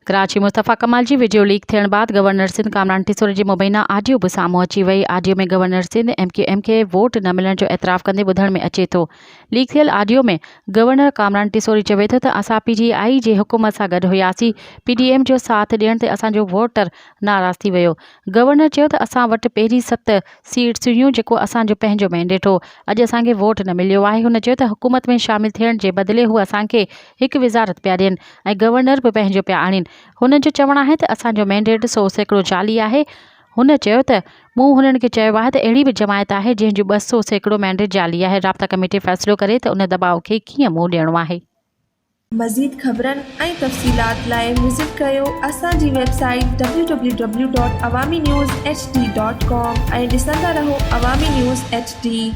कराची मुस्तफ़ा कमाल जी video leak थियण बाद गवर्नर सिंध कामरान टिसोरी जी मुबैना ऑडियो भी साम्हूं अची वई। ऑडियो में गवर्नर सिंध MQM खे वोट न मिलण जो एतराफ़ कंदे ॿुधण में अचे थो। लीक थियल ऑडियो में गवर्नर कामरान टिसोरी चवे थो त असां PGI जे हुकूमत सां गॾु हुयासीं, PDM जो साथ ॾियण ते असांजो वोटर नाराज़ थी वियो। गवर्नर चयो त असां वटि पहिरीं 7 सीट्स हुयूं जेको असांजो पंहिंजो मैंडेट हो, अॼु असांखे वोट न मिलियो आहे। हुन चयो त हुकूमत में शामिल थियण जे बदिले हू असांखे हिकु विज़ारत पिया ॾियनि ऐं गवर्नर बि पंहिंजो पिया आणीनि। हुन जो चवणु आहे त असांजो मैंडेट 100 सैकड़ो जाली आहे। हुन चयो त मूं हुननि खे चयो आहे त अहिड़ी बि जमायत आहे जंहिंजो 200 सैकड़ो मैंडेट जाली आहे। राब्ता कमेटी फ़ैसिलो करे त उन दबाव खे कीअं मुंहुं ॾियणो आहे। मज़ीद ख़बरनि ऐं तफ़सीलात लाइ विज़िट कयो असांजी वेबसाइट www.awamiNewsHD.com ऐं ॾिसंदा रहो अवामी न्यूज़ HD।